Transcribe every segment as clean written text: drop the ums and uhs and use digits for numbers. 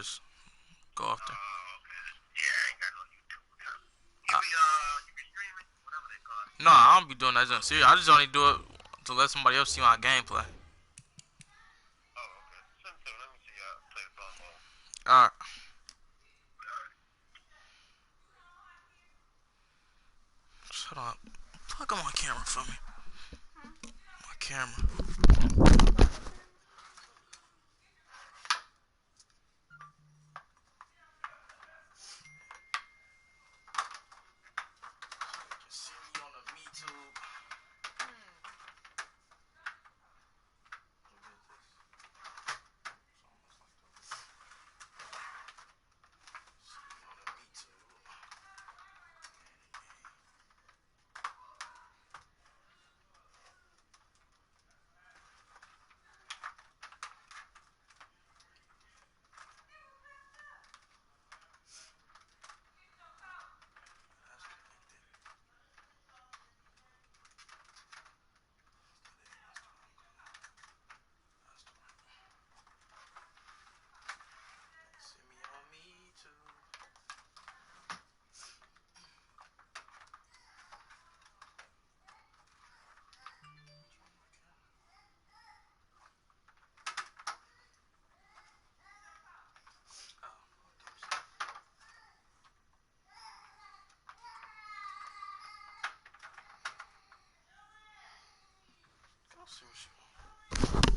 just go off there. Okay. Yeah, I ain't got no YouTube account. You be streaming? Whatever they call it. No, I don't be doing that. Serious. I just only do it to let somebody else see my gameplay. Oh, okay. Send to me. Let me see play the phone mode. Alright. Shut up. Plug on my camera for me. My camera. See me on the pt2.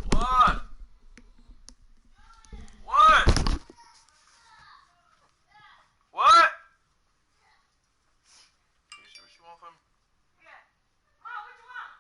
What? What? What? You see what you want from me? Yeah. Mom, what you want?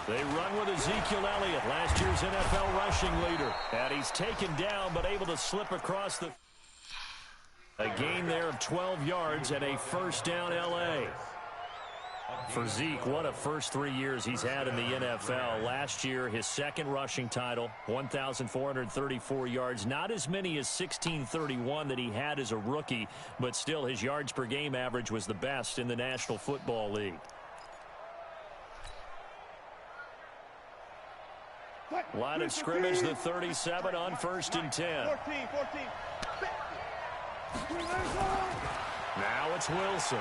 They run with Ezekiel Elliott, last year's NFL rushing leader. And he's taken down, but able to slip across the... A gain there of 12 yards and a first down L.A. For Zeke, what a first 3 years he's had in the NFL. Last year, his second rushing title, 1,434 yards. Not as many as 1,631 that he had as a rookie, but still his yards per game average was the best in the National Football League. Line of scrimmage, the 37 on 1st and 10. 14. Now it's Wilson.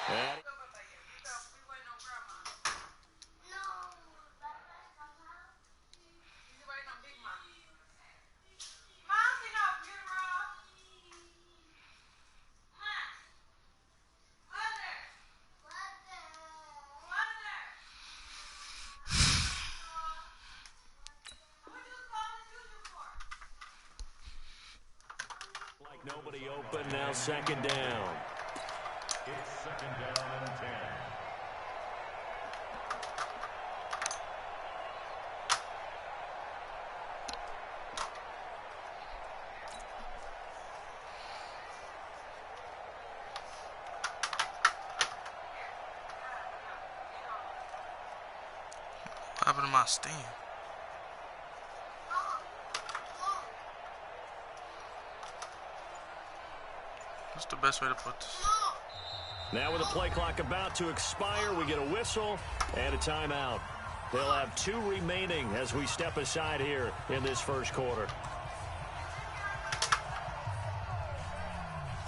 And nobody open, now second down. It's second down and 10. What happened to my stand? What's the best way to put this? Now with the play clock about to expire, we get a whistle and a timeout. They'll have 2 remaining as we step aside here in this first quarter.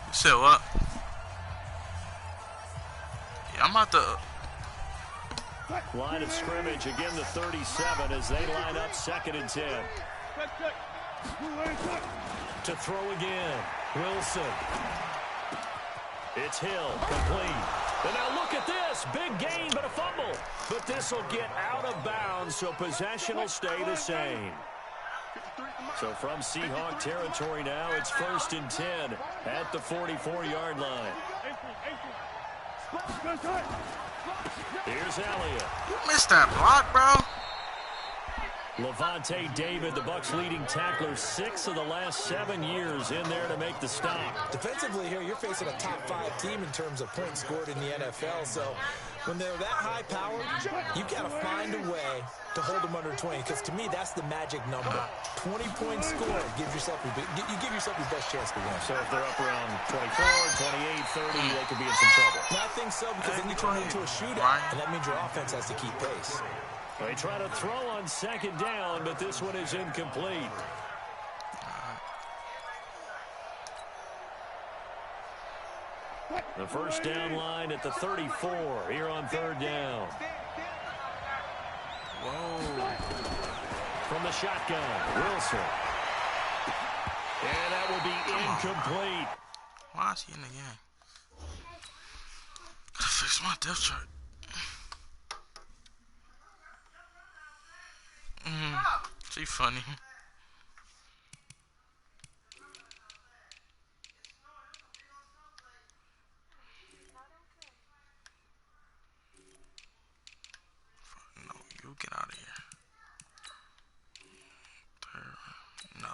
You said what? Yeah, I'm about to... Line of scrimmage, again the 37 as they line up 2nd and 10. To throw again, Wilson. It's Hill, complete. And now look at pass. Big gain, but a fumble. But this will get out of bounds, so possession will stay the same. So from Seahawk territory now, it's 1st and 10 at the 44-yard line. Here's Elliott. You missed that block, bro. Levante David, the Bucs' leading tackler, 6 of the last 7 years in there to make the stop. Defensively here, you're facing a top 5 team in terms of points scored in the NFL. So when they're that high powered, you got to find a way to hold them under 20. Because to me, that's the magic number. 20 points scored. You give yourself your best chance to win. So if they're up around 24, 28, 30, they could be in some trouble. I think so, because then you turn into a shootout, and that means your offense has to keep pace. They try to throw on 2nd down, but this one is incomplete. The 1st down line at the 34 here on 3rd down. Whoa. From the shotgun, Wilson. And that will be incomplete. Why is he in the game? Gotta fix my depth chart. She funny. No, you get out of here. No.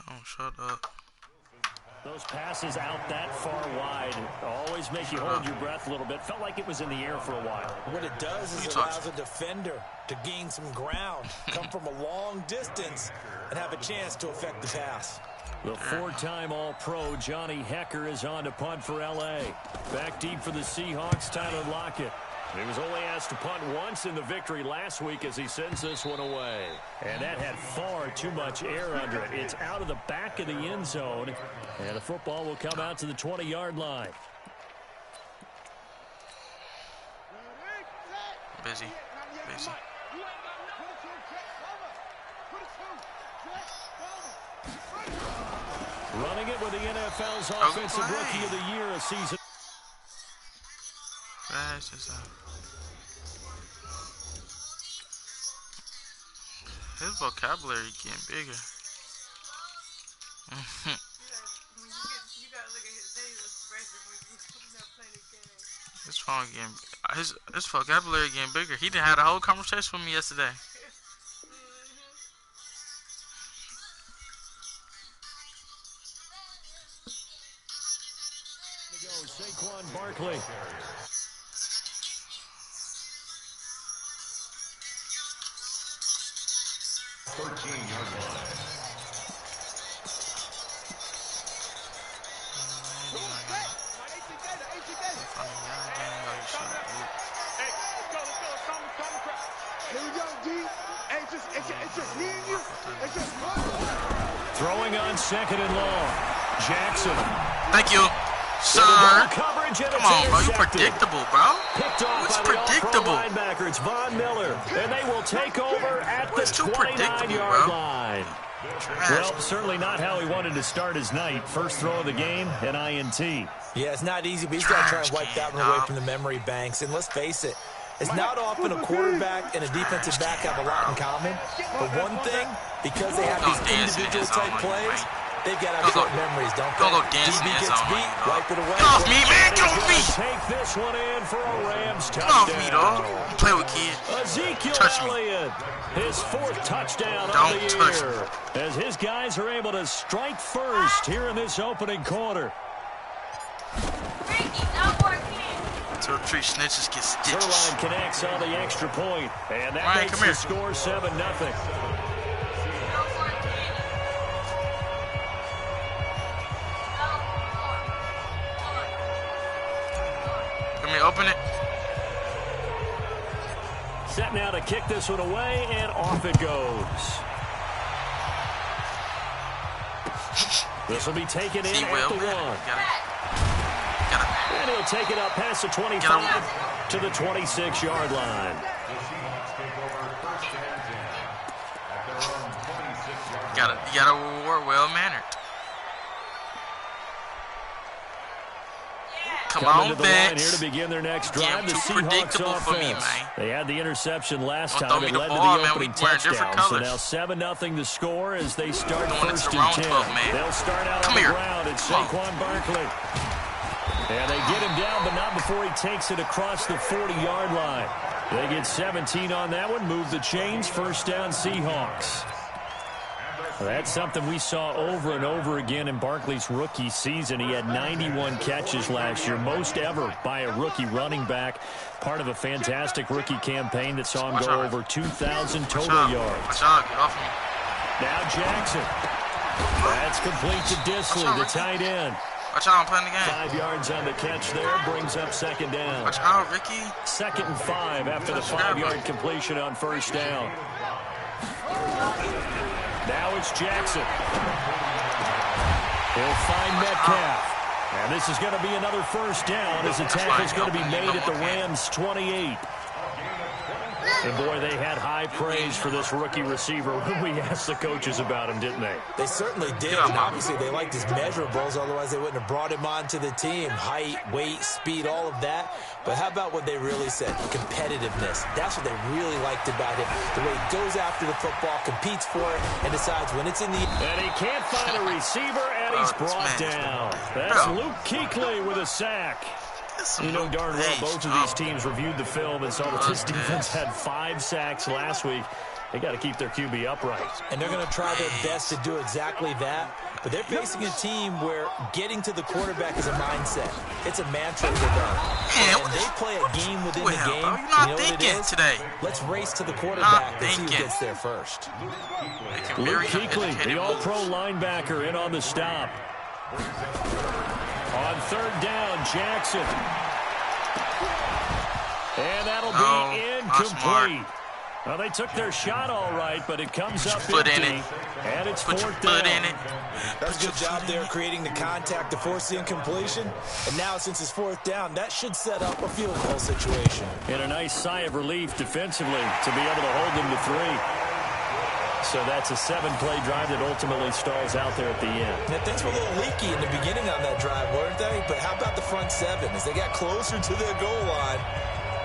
Don't shut up. Those passes out that far wide always make you hold your breath a little bit. Felt like it was in the air for a while. What it does is it allows a defender to gain some ground, come from a long distance, and have a chance to affect the pass. The 4-time All-Pro Johnny Hecker is on to punt for L.A. Back deep for the Seahawks, Tyler Lockett. He was only asked to punt once in the victory last week as he sends this one away. And that had far too much air under it. It's out of the back of the end zone, and the football will come out to the 20-yard line. Busy. Running it with the NFL's Offensive Rookie of the Year a season. His vocabulary getting bigger. His phone getting his vocabulary getting bigger. He done had a whole conversation with me yesterday. Saquon Barkley. Throwing on 2nd and long. Jackson. Thank you, sir. Come on, bro. You predictable, bro. What's predictable? Linebacker, it's Von Miller, and they will take over at the 29-yard line. Well, certainly not how he wanted to start his night. First throw of the game, an INT. Yeah, it's not easy, but he's got to try and wipe that one away from the memory banks. And let's face it, it's not often a quarterback and a defensive back have a lot in common. But one thing, because they have these individual type plays, they've got to have short memories, don't they? DB gets beat, wipe it away. Get off me, man! Get off me! Take this one in for a Rams touchdown. Get off me, dog. Play with kids. Ezekiel Elliott, his 4th touchdown of the year. As his guys are able to strike first here in this opening quarter. Till 3 snitches get stitches. Zerline connects on the extra point, and that makes the score 7-0. Open it. Set now to kick this one away, and off it goes. This will be taken in at the 1. And he'll take it up past the 25 to the 26-yard line. You gotta reward well-mannered. Come Coming on, to the line Vince. here to begin their next drive. The too Seahawks predictable offense. for me, man. They had the interception last Don't time. throw It me the led ball, to the man. opening We wearing touchdown. different So colors. now 7-0 the score as they start Going first into and round 10. 12, man. They'll start out Come on here. the ground. It's Come on. Saquon Barkley. And they get him down, but not before he takes it across the 40-yard line. They get 17 on that one. Move the chains. First down, Seahawks. Well, that's something we saw over and over again in Barkley's rookie season. He had 91 catches last year, most ever by a rookie running back. Part of a fantastic rookie campaign that saw him go over 2,000 total yards. Watch out, get off me. Now Jackson. That's complete to Disley, the tight end. Watch out, I'm playing the game. 5 yards on the catch there, brings up second down. Watch out, Ricky. 2nd and 5 after the 5-yard completion on first down. Now it's Jackson. He'll find Metcalf. And this is going to be another first down as the tackle is going to be made at the Rams' 28. And, boy, they had high praise for this rookie receiver when we asked the coaches about him, didn't they? They certainly did, and obviously they liked his measurables, otherwise they wouldn't have brought him onto the team. Height, weight, speed, all of that. But how about what they really said? Competitiveness. That's what they really liked about him. The way he goes after the football, competes for it, and decides when it's in the... And he can't find a receiver, and he's brought down. That's Luke Kuechly with a sack. You know darn well both of these teams reviewed the film and saw that this defense had 5 sacks last week. They got to keep their QB upright. And they're going to try their best to do exactly that. But they're facing a team where getting to the quarterback is a mindset. It's a mantra for them. And they play a game within the game. Bro, you're not thinking today. Let's race to the quarterback and see who gets there first. Luke Kuechly, the all-pro linebacker, in on the stop. On third down, Jackson. And that'll be incomplete. Well, they took their shot all right, but it comes up empty. And it's fourth down. That's a good job there creating the contact to force the incompletion. And now, since it's fourth down, that should set up a field goal situation. And a nice sigh of relief defensively to be able to hold them to 3. So that's a 7-play drive that ultimately stalls out there at the end. Now, things were a little leaky in the beginning on that drive, weren't they? But how about the front 7? As they got closer to their goal line,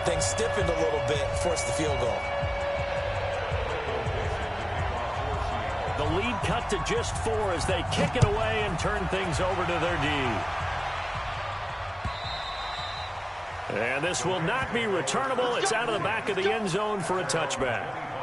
things stiffened a little bit, forced the field goal. The lead cut to just 4 as they kick it away and turn things over to their D. And this will not be returnable. It's out of the back of the end zone for a touchback.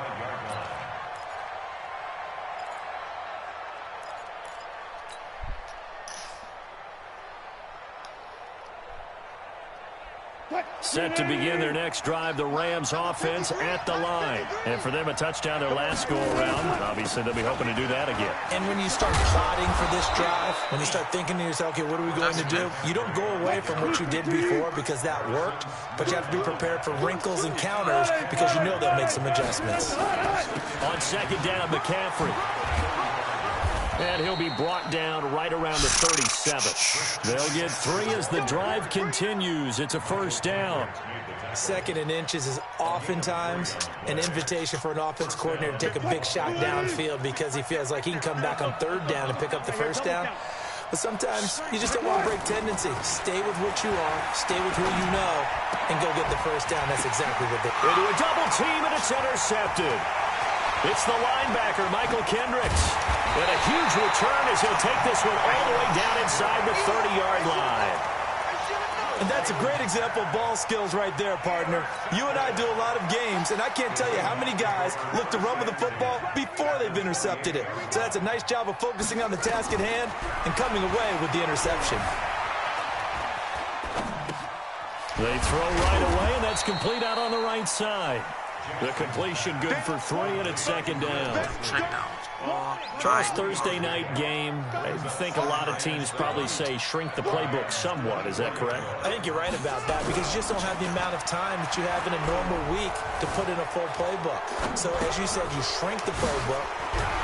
Set to begin their next drive, the Rams offense at the line. And for them, a touchdown their last go-around. Obviously, they'll be hoping to do that again. And when you start plotting for this drive, when you start thinking to yourself, okay, what are we going to do? You don't go away from what you did before because that worked, but you have to be prepared for wrinkles and counters because you know they'll make some adjustments. On second down, McCaffrey. And he'll be brought down right around the 37. They'll get 3 as the drive continues. It's a first down. 2nd and inches is oftentimes an invitation for an offense coordinator to take a big shot downfield because he feels like he can come back on 3rd down and pick up the first down. But sometimes you just don't want to break tendency. Stay with what you are, stay with who you know, and go get the first down. That's exactly what they do. Into a double team, and it's intercepted. It's the linebacker, Michael Kendricks. And a huge return as he'll take this one all the way down inside the 30-yard line. And that's a great example of ball skills right there, partner. You and I do a lot of games, and I can't tell you how many guys look to run with the football before they've intercepted it. So that's a nice job of focusing on the task at hand and coming away with the interception. They throw right away, and that's complete out on the right side. The completion good for 3, and it's second down. Check down. all Charles, night Thursday long. night game, I think a lot of teams probably say shrink the playbook somewhat. Is that correct? I think you're right about that because you just don't have the amount of time that you have in a normal week to put in a full playbook. So, as you said, you shrink the playbook,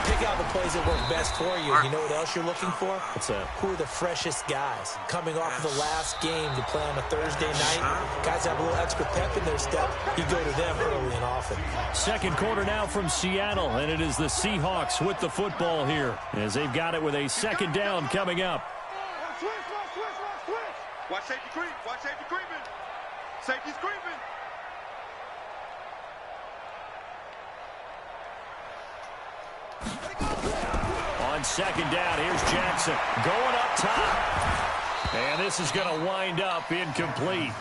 pick out the plays that work best for you. You know what else you're looking for? What's that? Who are the freshest guys? Coming off of the last game to play on a Thursday night, guys have a little extra pep in their step. You go to them early and often. Second quarter now from Seattle, and it is the Seahawks with the football here as they've got it with a second down coming up. Watch safety creep. Watch safety creeping. Safety's creeping. On second down, here's Jackson going up top. And this is going to wind up incomplete.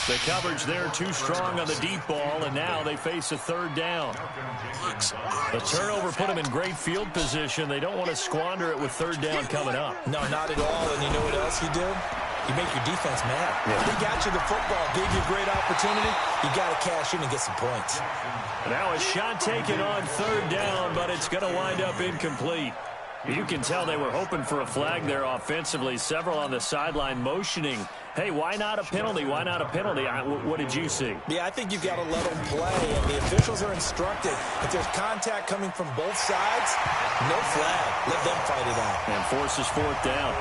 The coverage there too strong on the deep ball, and now they face a third down. The turnover put them in great field position. They don't want to squander it with third down coming up. No, not at all. And you know what else you do? You make your defense mad. Yeah. They got you the football, gave you a great opportunity. You got to cash in and get some points. Now a shot taken on third down, but it's going to wind up incomplete. You can tell they were hoping for a flag there offensively. Several on the sideline motioning, hey, why not a penalty? Why not a penalty? What did you see? Yeah, I think you've got to let them play, and the officials are instructed. If there's contact coming from both sides, no flag. Let them fight it out. And forces fourth down.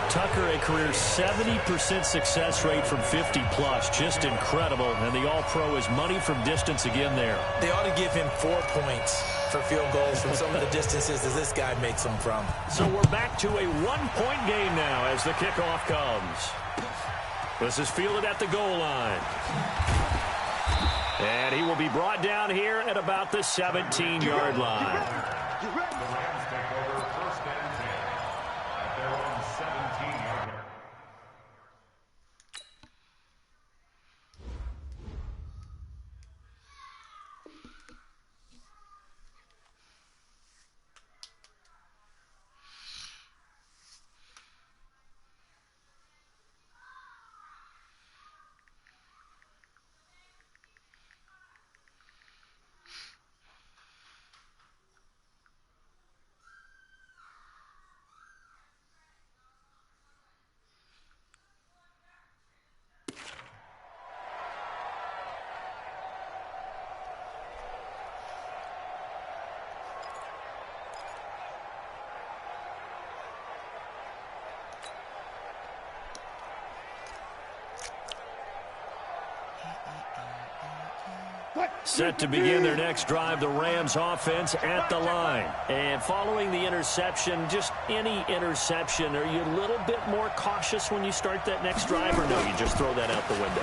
Tucker, a career 70% success rate from 50-plus. Just incredible. And the All-Pro is money from distance again there. They ought to give him 4 points for field goals from some of the distances that this guy makes them from. So we're back to a one-point game now as the kickoff comes. This is fielded at the goal line. And he will be brought down here at about the 17-yard line. Set to begin their next drive, the Rams offense at the line. And following the interception, just any interception, are you a little bit more cautious when you start that next drive, or no, you just throw that out the window?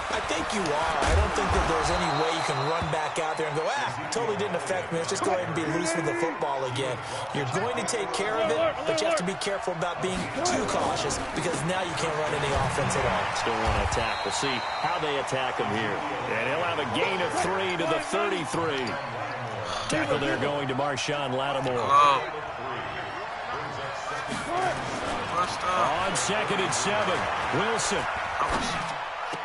I think you are. I don't think that there's any way you can run back out there and go, totally didn't affect me. Let's just go ahead and be loose with the football again. You're going to take care of it, but you have to be careful about being too cautious because now you can't run any offense at all. Still want to attack. We'll see how they attack him here. And he'll have a gain of 3 to the 33. Tackle there going to Marshawn Lattimore. On second and 7, Wilson.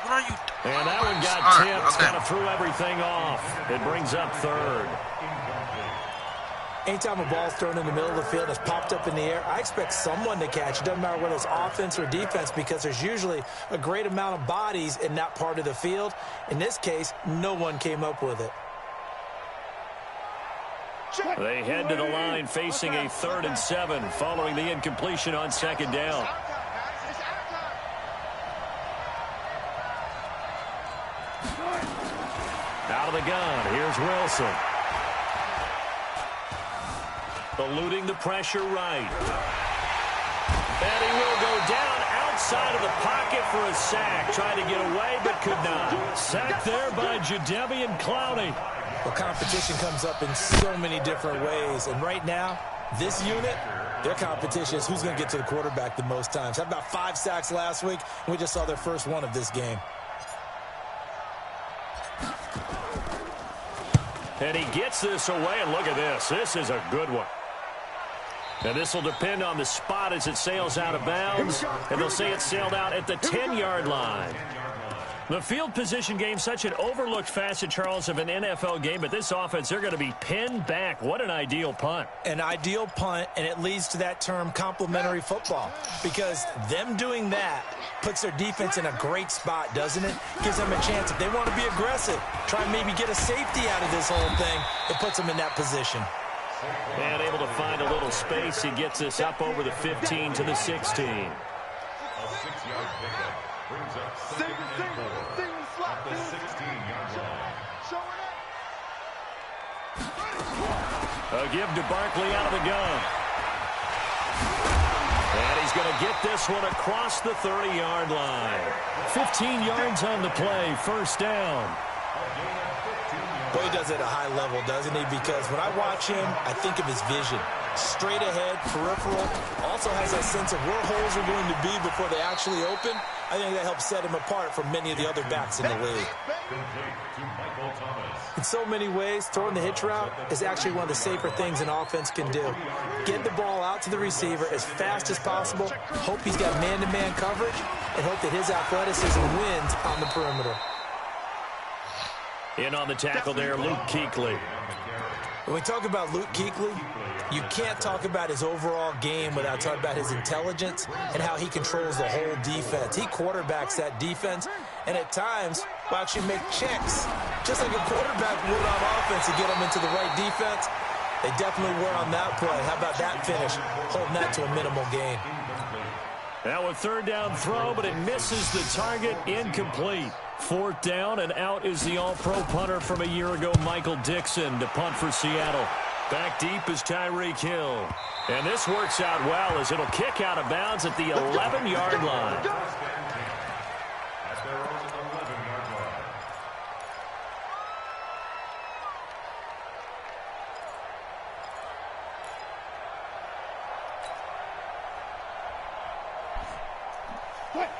What are you doing? And that one got tipped, kind of threw everything off. It brings up third. Anytime a ball's thrown in the middle of the field, it's popped up in the air, I expect someone to catch. It doesn't matter whether it's offense or defense because there's usually a great amount of bodies in that part of the field. In this case, no one came up with it. They head to the line facing a 3rd and 7 following the incompletion on second down. Out of the gun, here's Wilson. Eluding the pressure right. And he will go down outside of the pocket for a sack. Trying to get away, but could not. Sacked there by Jadeveon Clowney. Well, competition comes up in so many different ways. And right now, this unit, their competition is who's going to get to the quarterback the most times. Had about 5 sacks last week, and we just saw their first one of this game. And he gets this away, and look at this. This is a good one. And this will depend on the spot as it sails out of bounds. And they'll say it sailed out at the 10-yard line. The field position game, such an overlooked facet, Charles, of an NFL game, but this offense, they're going to be pinned back. What an ideal punt. An ideal punt, and it leads to that term complementary football, because them doing that puts their defense in a great spot, doesn't it? Gives them a chance. If they want to be aggressive, try and maybe get a safety out of this whole thing, it puts them in that position. And able to find a little space. He gets this up over the 15 to the 16. A 6-yard pickup brings up second and 4 at the 16-yard line. A give to Barkley out of the gun. And he's going to get this one across the 30-yard line. 15 yards on the play, first down. Boy, he does it at a high level, doesn't he? Because when I watch him, I think of his vision. Straight ahead, peripheral. Also has that sense of where holes are going to be before they actually open. I think that helps set him apart from many of the other backs in the league. In so many ways, throwing the hitch route is actually one of the safer things an offense can do. Get the ball out to the receiver as fast as possible, hope he's got man-to-man coverage, and hope that his athleticism wins on the perimeter. In on the tackle there, Luke Kuechly. When we talk about Luke Kuechly, you can't talk about his overall game without talking about his intelligence and how he controls the whole defense. He quarterbacks that defense, and at times will actually make checks, just like a quarterback would on offense to get them into the right defense. They definitely were on that play. How about that finish, holding that to a minimal gain. Now a third down throw, but it misses the target, incomplete. Fourth down, and out is the all-pro punter from a year ago, Michael Dixon, to punt for Seattle. Back deep is Tyreek Hill. And this works out well as it'll kick out of bounds at the 11-yard line.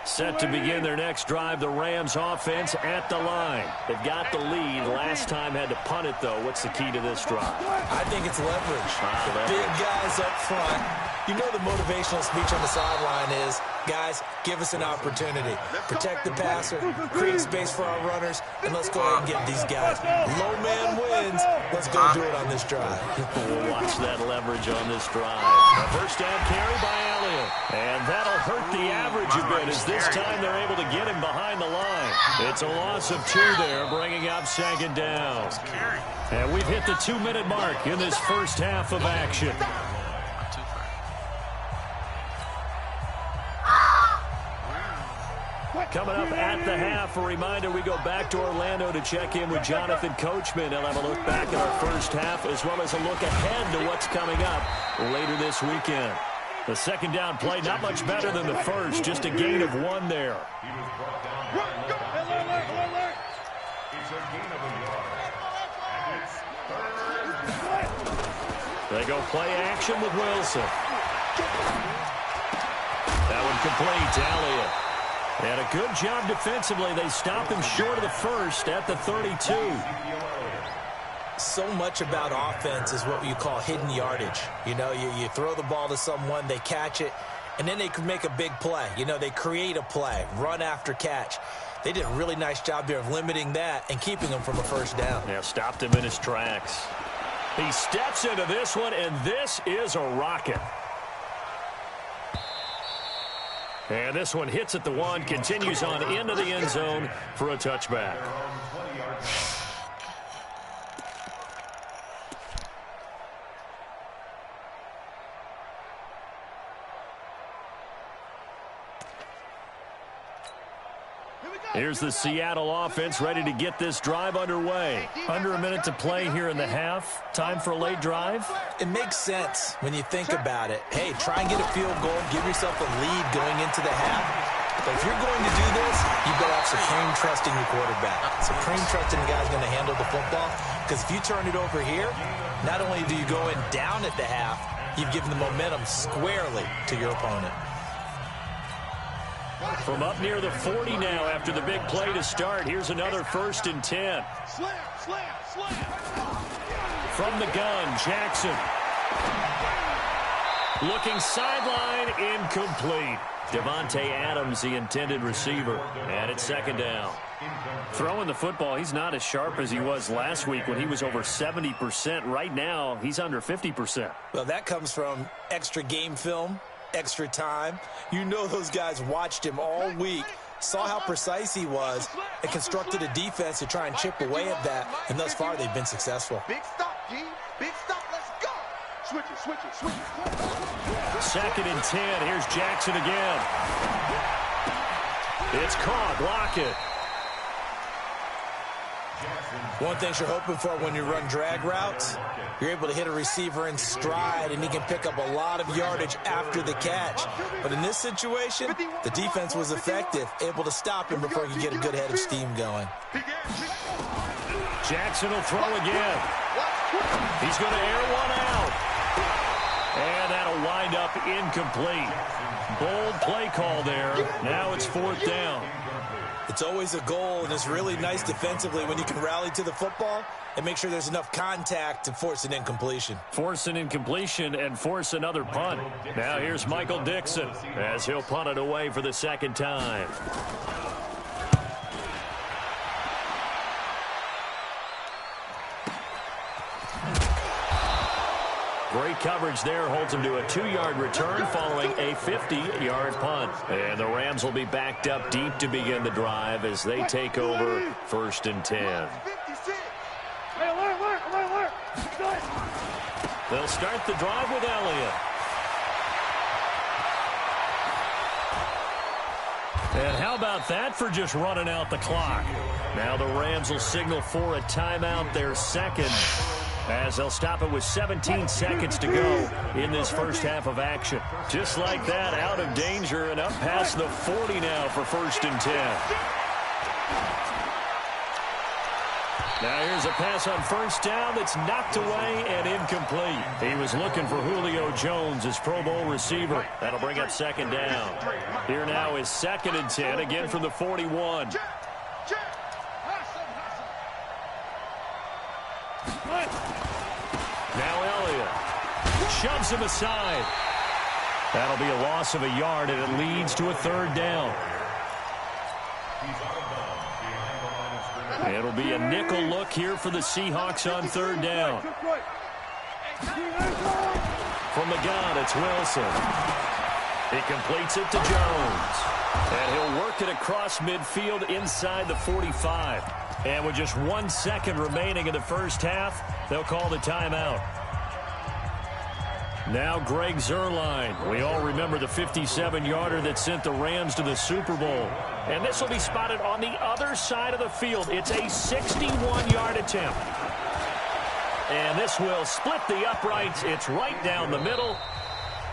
Set to begin their next drive, the Rams offense at the line. They've got the lead. Last time had to punt it, though. What's the key to this drive? I think it's leverage. The big guys up front. You know the motivational speech on the sideline is, guys, give us an opportunity. Protect the passer, create space for our runners, and let's go ahead and get these guys. Low man wins. Let's go do it on this drive. We'll watch that leverage on this drive. A first down carry by Elliott. And that'll hurt the average a bit as this time they're able to get him behind the line. It's a loss of 2 there, bringing up second down. And we've hit the 2-minute mark in this first half of action. Coming up at the half, a reminder, we go back to Orlando to check in with Jonathan Coachman. He'll have a look back at our first half as well as a look ahead to what's coming up later this weekend. The second down play, not much better than the first, just a gain of 1 there. They go play action with Wilson. That one complete to Elliott. And a good job defensively. They stopped him short of the first at the 32. So much about offense is what you call hidden yardage. You know, you throw the ball to someone, they catch it, and then they can make a big play. You know, they create a play, run after catch. They did a really nice job there of limiting that and keeping him from a first down. Yeah, stopped him in his tracks. He steps into this one, and this is a rocket. And this one hits at the 1, continues on into the end zone for a touchback. Here's the Seattle offense ready to get this drive underway. Under a minute to play here in the half. Time for a late drive. It makes sense when you think about it. Hey, try and get a field goal. Give yourself a lead going into the half. But if you're going to do this, you've got to have supreme trust in your quarterback. Supreme trust in the guy's going to handle the football. Because if you turn it over here, not only do you go in down at the half, you've given the momentum squarely to your opponent. From up near the 40 now after the big play to start. Here's another 1st and 10. From the gun, Jackson. Looking sideline, incomplete. Devontae Adams, the intended receiver. And it's second down. Throwing the football, he's not as sharp as he was last week when he was over 70%. Right now, he's under 50%. Well, that comes from extra game film, extra time. You know those guys watched him all week, saw how precise he was, and constructed a defense to try and chip away at that, and thus far they've been successful. Big stop, G. Big stop. Let's go. Switch it, switch it, switch it. 2nd and 10. Here's Jackson again. It's caught. Block it. One thing you're hoping for when you run drag routes, you're able to hit a receiver in stride, and he can pick up a lot of yardage after the catch. But in this situation, the defense was effective, able to stop him before he could get a good head of steam going. Jackson will throw again. He's going to air one out. And that'll wind up incomplete. Bold play call there. Now it's 4th down. It's always a goal, and it's really nice defensively when you can rally to the football and make sure there's enough contact to force an incompletion. Force an incompletion and force another punt. Now here's Michael Dixon as he'll punt it away for the 2nd time. Great coverage there, holds him to a 2-yard return following a 50-yard punt. And the Rams will be backed up deep to begin the drive as they take over 1st and 10. They'll start the drive with Elliott. And how about that for just running out the clock? Now the Rams will signal for a timeout, their 2nd. As they'll stop it with 17 seconds to go in this first half of action. Just like that, out of danger and up past the 40 now for 1st and 10. Now here's a pass on 1st down that's knocked away and incomplete. He was looking for Julio Jones, his Pro Bowl receiver. That'll bring up 2nd down. Here now is 2nd and 10, again from the 41. Now Elliott shoves him aside. That'll be a loss of a yard, and it leads to a 3rd down. It'll be a nickel look here for the Seahawks on 3rd down. From the gun, it's Wilson. He completes it to Jones. And he'll work it across midfield inside the 45. And with just 1 second remaining in the first half, they'll call the timeout. Now Greg Zuerlein. We all remember the 57-yarder that sent the Rams to the Super Bowl. And this will be spotted on the other side of the field. It's a 61-yard attempt. And this will split the uprights. It's right down the middle.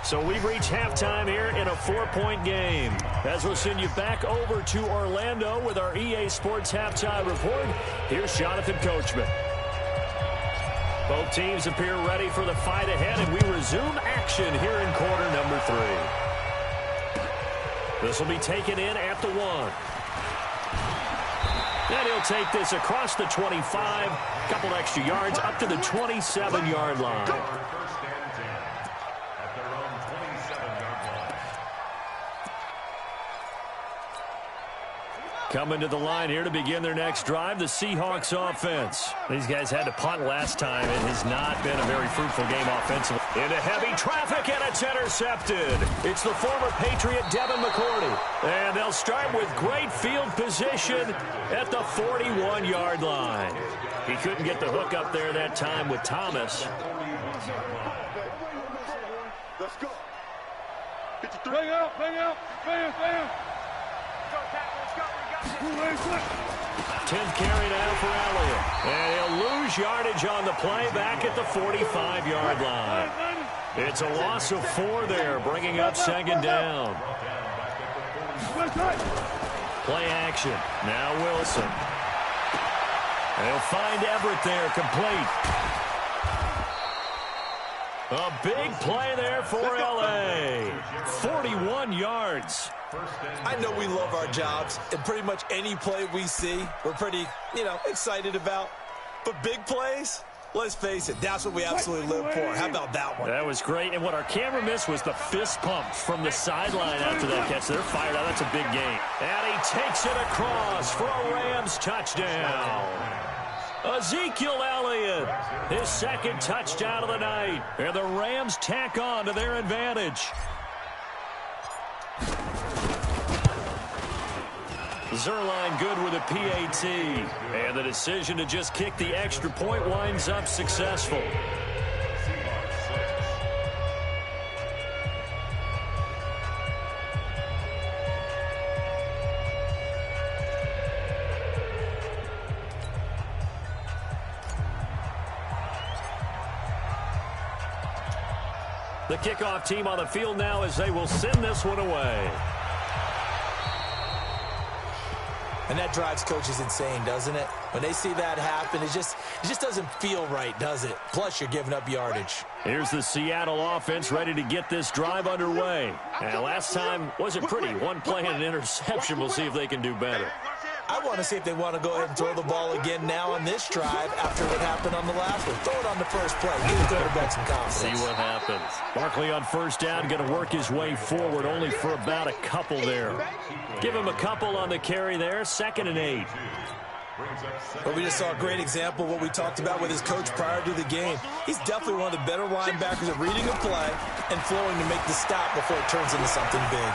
So we've reached halftime here in a 4-point game. As we'll send you back over to Orlando with our EA Sports Halftime Report, here's Jonathan Coachman. Both teams appear ready for the fight ahead, and we resume action here in quarter number 3. This will be taken in at the 1. And he'll take this across the 25, couple extra yards up to the 27-yard line. Coming to the line here to begin their next drive, the Seahawks offense. These guys had to punt last time. It has not been a very fruitful game offensively. Into heavy traffic, and it's intercepted. It's the former Patriot Devin McCourty. And they'll start with great field position at the 41-yard line. He couldn't get the hook up there that time with Thomas. Let's go. bang out, bang out, bang, bang. 10th carry now for Elliott. And he'll lose yardage on the play back at the 45-yard line. It's a loss of 4 there, bringing up 2nd down. Play action. Now Wilson. They'll find Everett there, complete. A big play there for L.A. 41 yards. I know we love our jobs, and pretty much any play we see, we're pretty, excited about. But big plays, Let's face it, that's what we absolutely live for. How about that one? That was great. And what our camera missed was the fist pumps from the sideline after that catch. They're fired out. That's a big game. And he takes it across for a Rams touchdown. Ezekiel Elliott, his second touchdown of the night. And the Rams tack on to their advantage. Zerline good with a PAT. And the decision to just kick the extra point winds up successful. The kickoff team on the field now as they will send this one away. And that drives coaches insane, doesn't it? When they see that happen, it just doesn't feel right, does it? Plus, you're giving up yardage. Here's the Seattle offense ready to get this drive underway. And last time wasn't pretty. One play and an interception. We'll see if they can do better. I want to see if they want to go ahead and throw the ball again now on this drive after what happened on the last one. Throw it on the first play. Give the quarterback some confidence. See what happens. Barkley on first down, going to work his way forward, only for about a couple there. Give him a couple on the carry there. 2nd and 8. But we just saw a great example of what we talked about with his coach prior to the game. He's definitely one of the better linebackers at reading a play and flowing to make the stop before it turns into something big.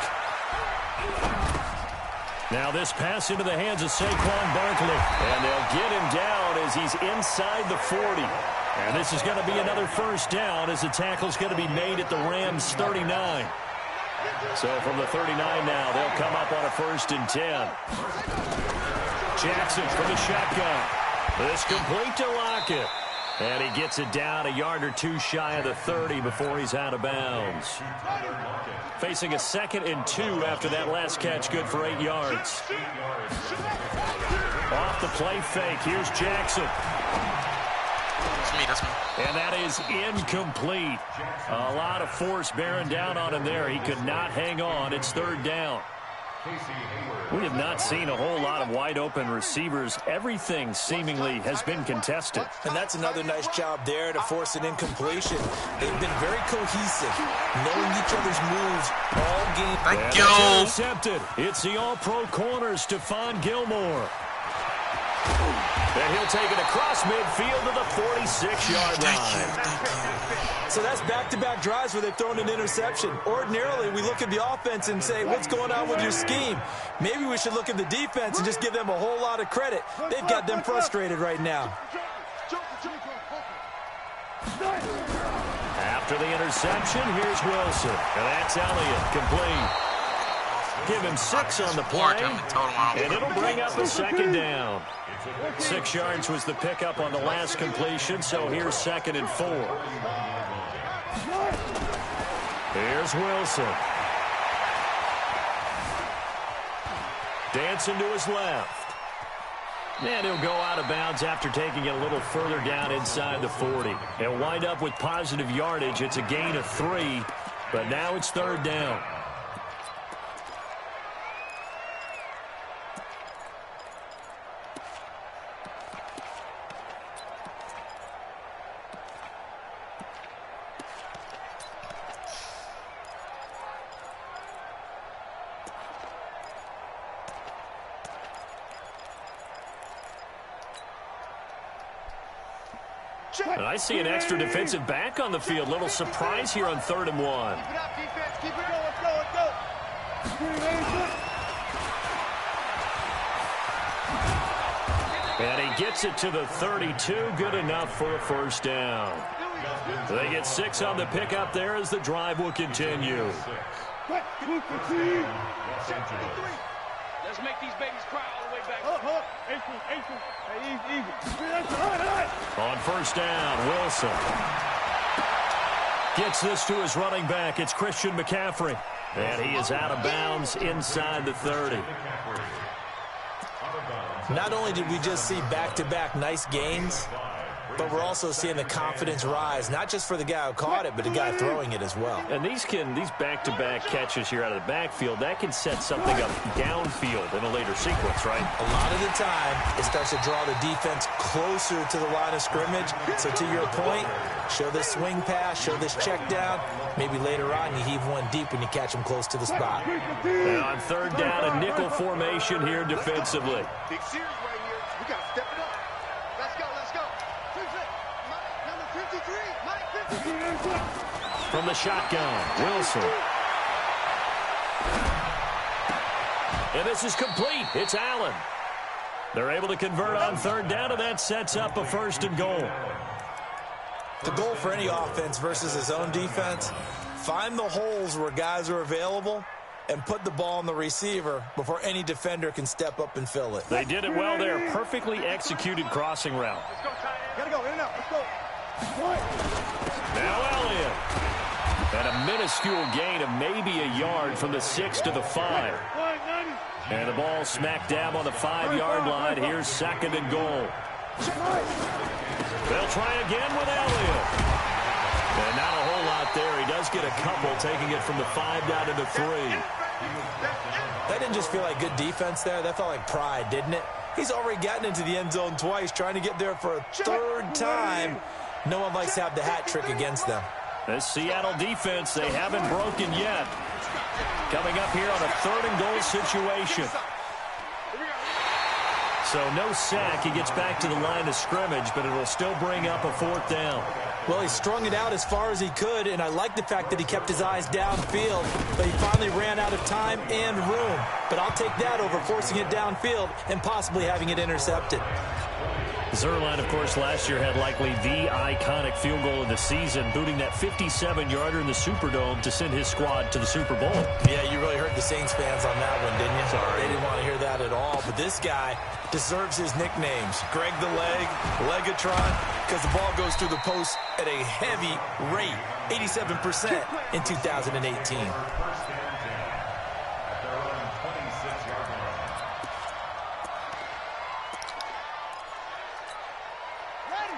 Now this pass into the hands of Saquon Barkley. And they'll get him down as he's inside the 40. And this is going to be another first down as the tackle's going to be made at the Rams' 39. So from the 39 now, they'll come up on a 1st and 10. Jackson from the shotgun. This complete to Lockett. And he gets it down a yard or two shy of the 30 before he's out of bounds. Facing a 2nd and 2 after that last catch, good for 8 yards. Off the play fake, here's Jackson. That's me. And that is incomplete. A lot of force bearing down on him there. He could not hang on. It's 3rd down. We have not seen a whole lot of wide-open receivers. Everything seemingly has been contested. And that's another nice job there to force an incompletion. They've been very cohesive, knowing each other's moves all game. Thank you. Intercepted. It's the all-pro corner, Stephon Gilmore. And he'll take it across midfield to the 46-yard line. So that's back-to-back drives where they've thrown an interception. Ordinarily, we look at the offense and say, what's going on with your scheme? Maybe we should look at the defense and just give them a whole lot of credit. They've got them frustrated right now. After the interception, here's Wilson. And that's Elliott, complete. Give him 6 on the play, and it'll bring up a 2nd down. 6 yards was the pickup on the last completion, so here's 2nd and 4. Here's Wilson. Dancing to his left. And he'll go out of bounds after taking it a little further down inside the 40. He'll wind up with positive yardage. It's a gain of 3, but now it's 3rd down. And I see an extra defensive back on the field. Little surprise here on 3rd and 1. Keep it up, defense. Keep it going. Let's go. And he gets it to the 32. Good enough for a 1st down. They get 6 on the pickup there as the drive will continue. Let's make these babies cry all the way back. On 1st down, Wilson gets this to his running back. It's Christian McCaffrey. And he is out of bounds inside the 30. Not only did we just see back-to-back nice gains, but we're also seeing the confidence rise, not just for the guy who caught it, but the guy throwing it as well. And these back-to-back catches here out of the backfield, that can set something up downfield in a later sequence, right? A lot of the time, it starts to draw the defense closer to the line of scrimmage. So to your point, show this swing pass, show this check down. Maybe later on you heave one deep when you catch them close to the spot. And on third down, a nickel formation here defensively. Big series right here. We got to step it up. Let's go, let's go. Number 53, Mike 53. From the shotgun, Wilson. And this is complete. It's Allen. They're able to convert on third down, and that sets up a 1st and goal. The goal for any offense versus his own defense, find the holes where guys are available and put the ball on the receiver before any defender can step up and fill it. They did it well there. Perfectly executed crossing route. Gotta go, in and out. Let's go. Now Elliott. And a minuscule gain of maybe a yard from the 6 to the 5. And the ball smacked down on the 5-yard line. Here's 2nd and goal. They'll try again with Elliott. And not a whole lot there. He does get a couple, taking it from the 5 down to the 3. That didn't just feel like good defense there. That felt like pride, didn't it? He's already gotten into the end zone twice, trying to get there for a 3rd time. No one likes to have the hat trick against them. This Seattle defense, they haven't broken yet. Coming up here on a 3rd and goal situation. So no sack. He gets back to the line of scrimmage, but it'll still bring up a 4th down. Well, he strung it out as far as he could, and I like the fact that he kept his eyes downfield, but he finally ran out of time and room. But I'll take that over forcing it downfield and possibly having it intercepted. Zuerlein, of course, last year had likely the iconic field goal of the season, booting that 57-yarder in the Superdome to send his squad to the Super Bowl. Yeah, you really hurt the Saints fans on that one, didn't you? Sorry. They didn't want to hear that at all. But this guy deserves his nicknames. Greg the Leg, Legatron, because the ball goes through the post at a heavy rate, 87% in 2018.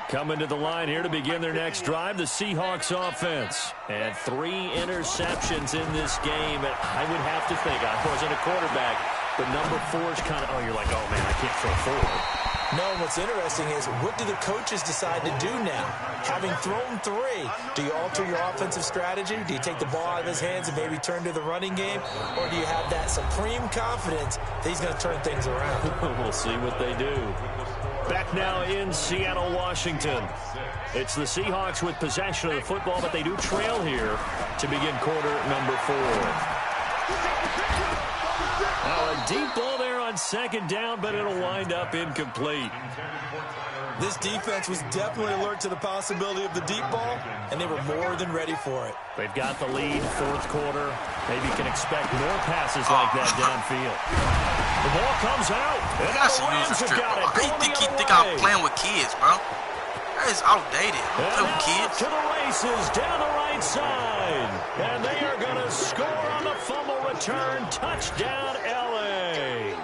Coming to the line here to begin their next drive, the Seahawks offense. And 3 interceptions in this game. And I would have to think, I wasn't a quarterback, but number 4 is kind of, you're like, oh, man, I can't throw 4. No, what's interesting is, what do the coaches decide to do now? Having thrown 3, do you alter your offensive strategy? Do you take the ball out of his hands and maybe turn to the running game? Or do you have that supreme confidence that he's going to turn things around? We'll see what they do. Back now in Seattle, Washington. It's the Seahawks with possession of the football, but they do trail here to begin quarter number 4. Now a deep ball there on 2nd down, but it'll wind up incomplete. This defense was definitely alert to the possibility of the deep ball, and they were more than ready for it. They've got the lead, 4th quarter. Maybe you can expect more passes like that downfield. The ball comes out. And That's a user strip, bro. How you think I'm playing with kids, bro? That is outdated. Play with kids. To the races down the right side. And they are going to score on the fumble return. Touchdown, LA.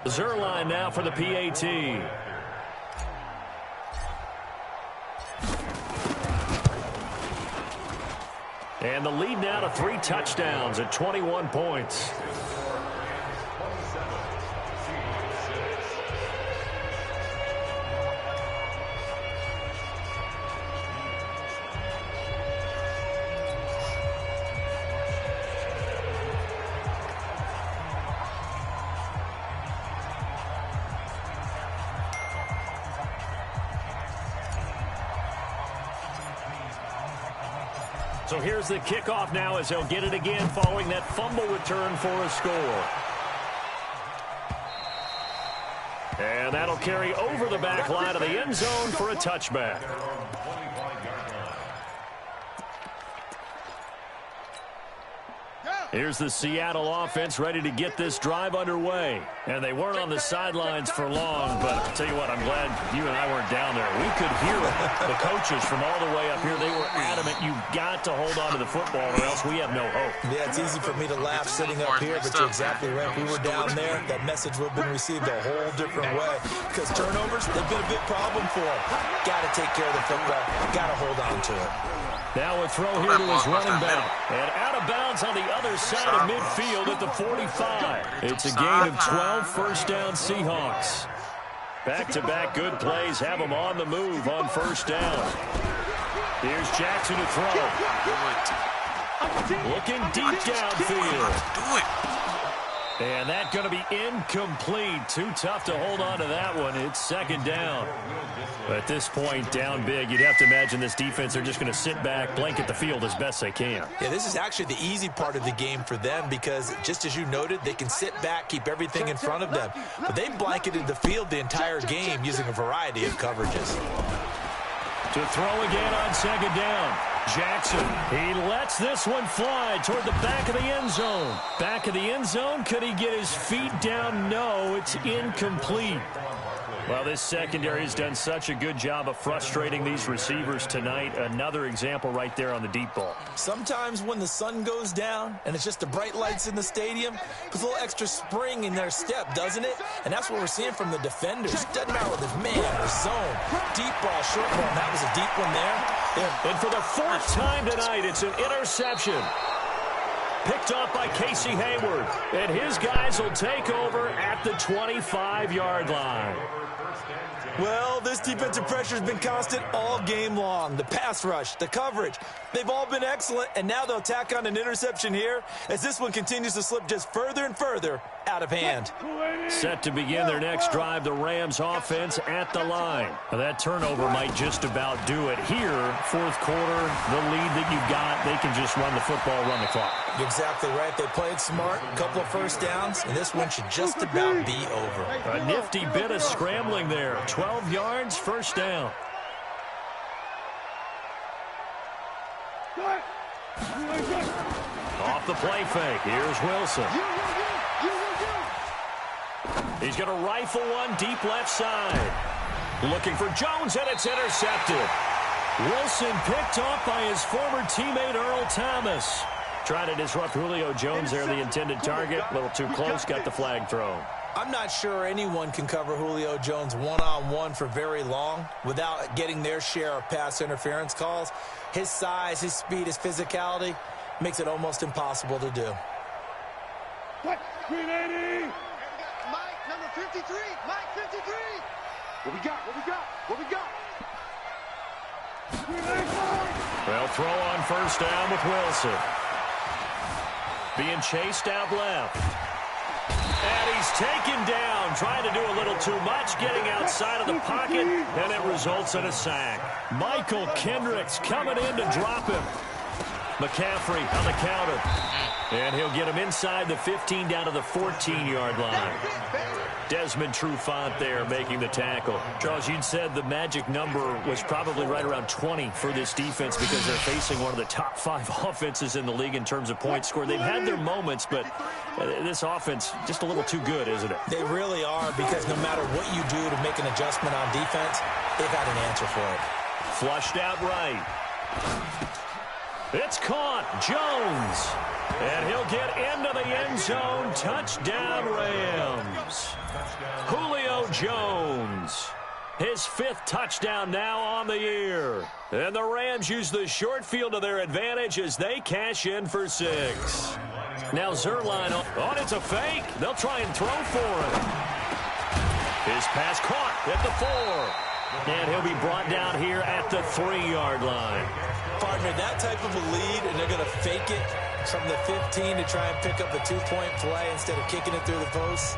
Zuerlein now for the PAT. And the lead now to 3 touchdowns at 21 points. So here's the kickoff now as he'll get it again following that fumble return for a score. And that'll carry over the back line of the end zone for a touchback. Here's the Seattle offense ready to get this drive underway. And they weren't on the sidelines for long, but I'll tell you what, I'm glad you and I weren't down there. We could hear the coaches from all the way up here. They were adamant, you've got to hold on to the football or else we have no hope. Yeah, it's easy for me to laugh sitting up here, but you're exactly right. If we were down there, that message would have been received a whole different way. Because turnovers, they've been a big problem for them. Got to take care of the football. Got to hold on to it. Now a throw here to his running back. And out of bounds on the other side of midfield at the 45. It's a gain of 12, first down Seahawks. Back-to-back good plays have them on the move on first down. Here's Jackson to throw. Looking deep downfield. Do it. And that's going to be incomplete. Too tough to hold on to that one. It's second down. But at this point, down big, you'd have to imagine this defense are just going to sit back, blanket the field as best they can. Yeah, this is actually the easy part of the game for them because, just as you noted, they can sit back, keep everything in front of them. But they blanketed the field the entire game using a variety of coverages. To throw again on second down. Jackson, he lets this one fly toward the back of the end zone. Back of the end zone, could he get his feet down? No, it's incomplete. Well, this secondary has done such a good job of frustrating these receivers tonight. Another example right there on the deep ball. Sometimes when the sun goes down and it's just the bright lights in the stadium, puts a little extra spring in their step, doesn't it? And that's what we're seeing from the defenders. Doesn't matter whether it's man or zone. Deep ball, short ball, and that was a deep one there. And for the fourth time tonight, it's an interception. Picked off by Casey Hayward. And his guys will take over at the 25-yard line. Well, this defensive pressure has been constant all game long. The pass rush, the coverage, they've all been excellent, and now they'll tack on an interception here as this one continues to slip just further and further out of hand. Set to begin their next drive, the Rams offense at the line. Now, that turnover might just about do it here. Fourth quarter, the lead that you've got, they can just run the football, run the clock. You're exactly right. They played smart, a couple of first downs, and this one should just about be over. A nifty bit of scrambling there. 12 yards, first down. Off the play fake. Here's Wilson. He's going to rifle one deep left side. Looking for Jones, and it's intercepted. Wilson picked off by his former teammate Earl Thomas. Trying to disrupt Julio Jones there, the intended target. A little too close, got the flag thrown. I'm not sure anyone can cover Julio Jones one-on-one for very long without getting their share of pass interference calls. His size, his speed, his physicality makes it almost impossible to do. What? 380! Mike, number 53! Mike, 53! What we got? What we got? What we got? Well, throw on first down with Wilson. Being chased out left. And he's taken down, trying to do a little too much, getting outside of the pocket, and it results in a sack. Michael Kendricks coming in to drop him. McCaffrey on the counter. And he'll get him inside the 15 down to the 14-yard line. Desmond Trufant there making the tackle. Charles, you'd said the magic number was probably right around 20 for this defense because they're facing one of the top 5 offenses in the league in terms of points scored. They've had their moments, but this offense just a little too good, isn't it? They really are, because no matter what you do to make an adjustment on defense, they've got an answer for it. Flushed out right. It's caught. Jones. And he'll get into the end zone. Touchdown, Rams. Julio Jones. His 5th touchdown now on the year. And the Rams use the short field to their advantage as they cash in for 6. Now Zerline on. It's a fake. They'll try and throw for it. His pass caught at the 4. And he'll be brought down here at the 3-yard line. Partner, that type of a lead, and they're going to fake it from the 15 to try and pick up a 2-point play instead of kicking it through the post.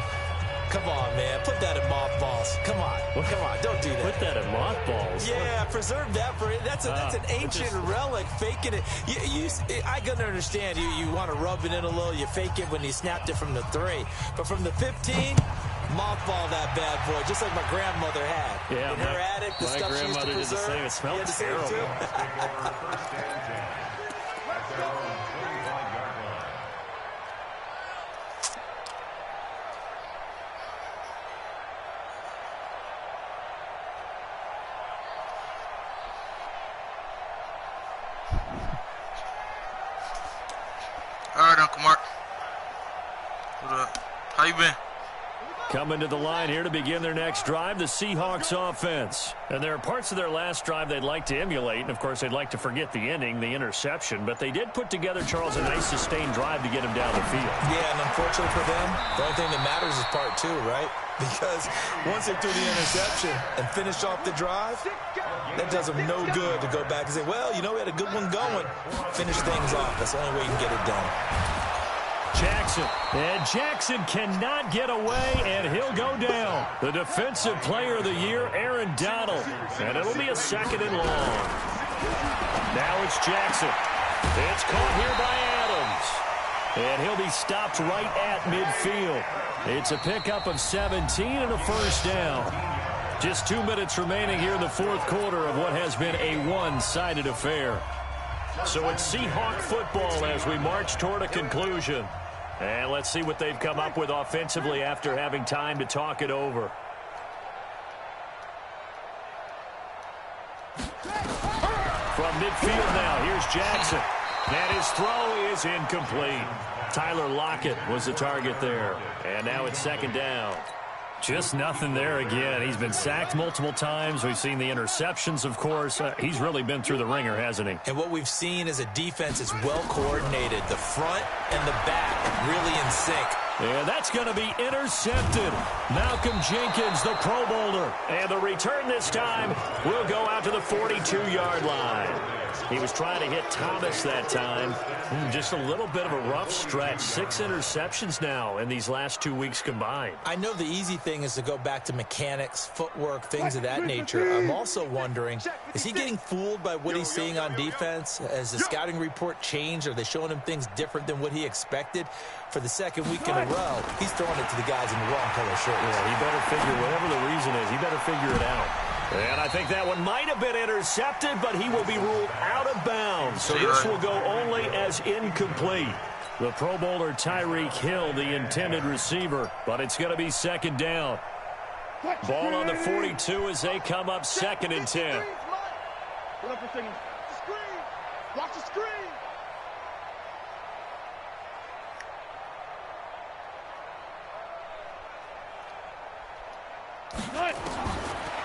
Come on, man. Put that in mothballs. Come on. Come on. Don't do that. Put that in mothballs? Yeah, preserve that for it. That's an ancient relic, faking it. I can understand you want to rub it in a little. You fake it when you snapped it from the 3. But from the 15, mothball that bad boy, just like my grandmother had. Yeah, in her attic, the stuff she used to preserve. Did the same. It smelled terrible. Kumar. What up? How you been? Coming to the line here to begin their next drive, the Seahawks offense. And there are parts of their last drive they'd like to emulate. And, of course, they'd like to forget the ending, the interception. But they did put together, Charles, a nice sustained drive to get him down the field. Yeah, and unfortunately for them, the only thing that matters is part 2, right? Because once they threw the interception and finished off the drive, that does them no good to go back and say, well, you know, we had a good one going. Finish things off. That's the only way you can get it done. Jackson. And Jackson cannot get away, and he'll go down. The Defensive Player of the Year, Aaron Donald. And it'll be a 2nd and long. Now it's Jackson. It's caught here by Adams. And he'll be stopped right at midfield. It's a pickup of 17 and a first down. Just 2 minutes remaining here in the 4th quarter of what has been a one-sided affair. So it's Seahawk football as we march toward a conclusion. And let's see what they've come up with offensively after having time to talk it over. From midfield now, here's Jackson. And his throw is incomplete. Tyler Lockett was the target there. And now it's 2nd down. Just nothing there again. He's been sacked multiple times. We've seen the interceptions, of course. He's really been through the ringer, hasn't he? And what we've seen is a defense that's well coordinated. The front and the back really in sync. And that's going to be intercepted. Malcolm Jenkins, the Pro Bowler. And the return this time will go out to the 42-yard line. He was trying to hit Thomas that time. Just a little bit of a rough stretch. 6 interceptions now in these last 2 weeks combined. I know the easy thing is to go back to mechanics, footwork, things of that nature. I'm also wondering, is he getting fooled by what he's seeing on defense? Has the scouting report changed? Are they showing him things different than what he expected? For the 2nd week in a row, he's throwing it to the guys in the wrong color shirt. Yeah, he better figure, whatever the reason is, he better figure it out. And I think that one might have been intercepted, but he will be ruled out of bounds. So this will go only as incomplete. The Pro Bowler Tyreek Hill, the intended receiver, but it's going to be 2nd down. Ball on the 42 as they come up 2nd and 10. Hold up for a second. Screen. Watch the screen.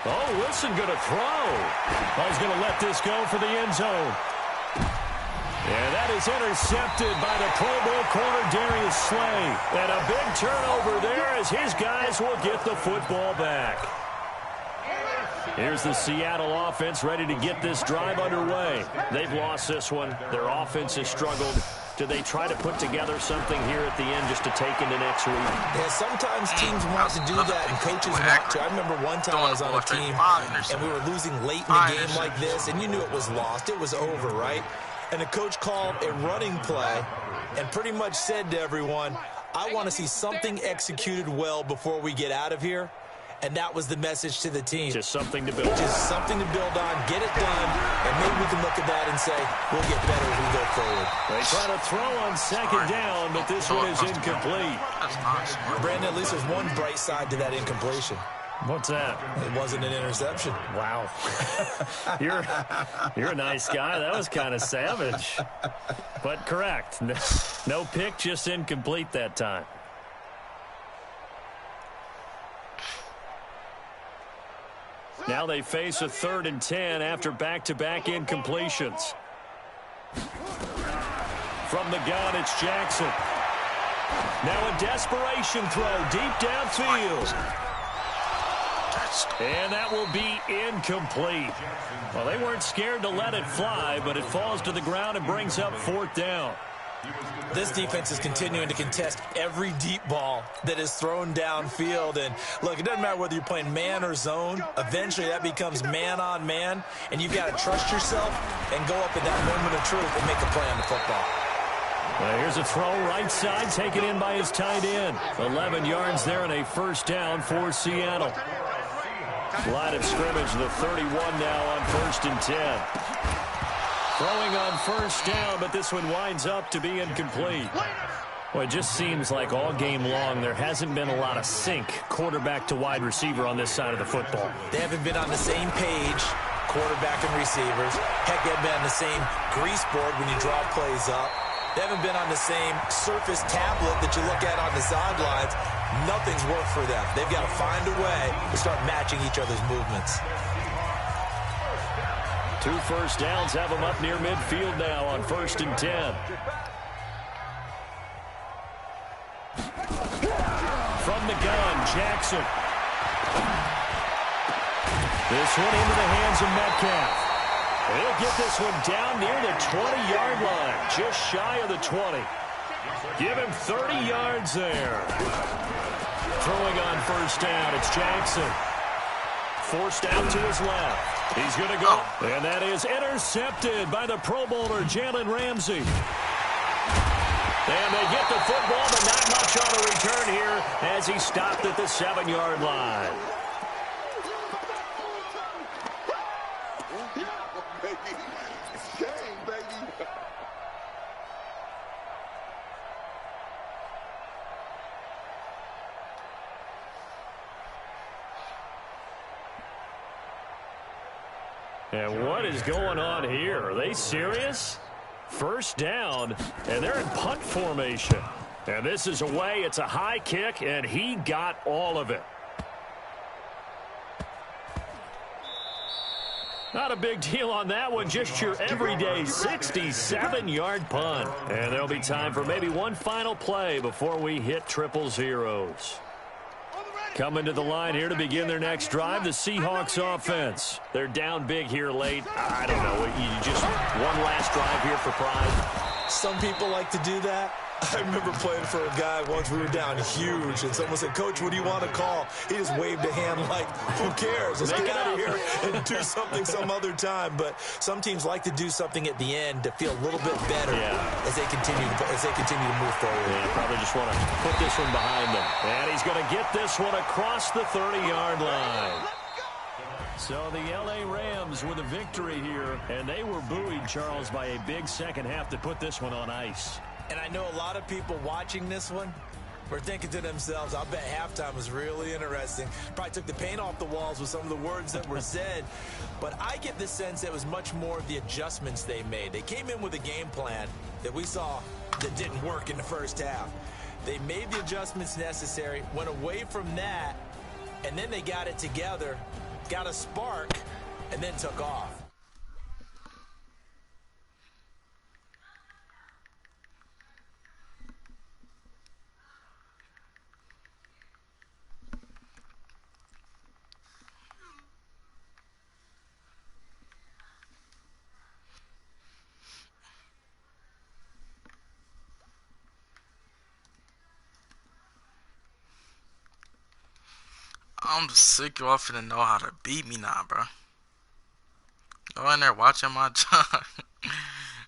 Oh, Wilson going to throw. Oh, he's going to let this go for the end zone. And that is intercepted by the Pro Bowl corner, Darius Slay. And a big turnover there as his guys will get the football back. Here's the Seattle offense ready to get this drive underway. They've lost this one. Their offense has struggled. Do they try to put together something here at the end just to take into next week? Yeah, sometimes teams want to do that and coaches want to. I remember one time I was on a team and we were losing late in a game like this, and you knew it was lost. It was over, right? And the coach called a running play and pretty much said to everyone, I want to see something executed well before we get out of here. And that was the message to the team. Just something to build on. Just something to build on, get it done, and maybe we can look at that and say, we'll get better as we go forward. They try to throw on 2nd down, but this one is incomplete. Brandon, at least there's one bright side to that incompletion. What's that? It wasn't an interception. Wow. You're a nice guy. That was kind of savage. But correct. No pick, just incomplete that time. Now they face a 3rd and 10 after back-to-back incompletions. From the gun, it's Jackson. Now a desperation throw deep downfield. And that will be incomplete. Well, they weren't scared to let it fly, but it falls to the ground and brings up 4th down. This defense is continuing to contest every deep ball that is thrown downfield. And, look, it doesn't matter whether you're playing man or zone. Eventually that becomes man-on-man, and you've got to trust yourself and go up at that moment of truth and make a play on the football. Well, here's a throw right side, taken in by his tight end. 11 yards there and a 1st down for Seattle. Line of scrimmage, the 31 now on 1st and 10. Throwing on 1st down, but this one winds up to be incomplete. Well, it just seems like all game long there hasn't been a lot of sync quarterback to wide receiver on this side of the football. They haven't been on the same page, quarterback and receivers. Heck, they've been on the same grease board when you draw plays up. They haven't been on the same surface tablet that you look at on the sidelines. Nothing's worked for them. They've got to find a way to start matching each other's movements. 2 first downs have them up near midfield now on 1st and 10. From the gun, Jackson. This one into the hands of Metcalf. He'll get this one down near the 20-yard line, just shy of the 20. Give him 30 yards there. Throwing on 1st down, it's Jackson. Forced out to his left. He's going to go. And that is intercepted by the Pro Bowler, Jalen Ramsey. And they get the football, but not much on the return here as he stopped at the 7-yard line. And what is going on here? Are they serious? 1st down, and they're in punt formation. And this is away. It's a high kick, and he got all of it. Not a big deal on that one. Just your everyday 67-yard punt. And there'll be time for maybe one final play before we hit triple zeros. Coming to the line here to begin their next drive, the Seahawks offense. They're down big here late. I don't know. You just one last drive here for pride. Some people like to do that. I remember playing for a guy once. We were down huge, and someone said, "Coach, what do you want to call?" He just waved a hand like, "Who cares? Let's get out of here and do something some other time." But some teams like to do something at the end to feel a little bit better as they continue to move forward. Yeah, probably just want to put this one behind them. And he's going to get this one across the 30-yard line. So the L.A. Rams with a victory here, and they were buoyed, Charles, by a big second half to put this one on ice. And I know a lot of people watching this one were thinking to themselves, I bet halftime was really interesting. Probably took the paint off the walls with some of the words that were said. But I get the sense it was much more of the adjustments they made. They came in with a game plan that we saw that didn't work in the first half. They made the adjustments necessary, went away from that, and then they got it together, got a spark, and then took off. I'm sick. Y'all finna know how to beat me now, bro. Go in there watching my job.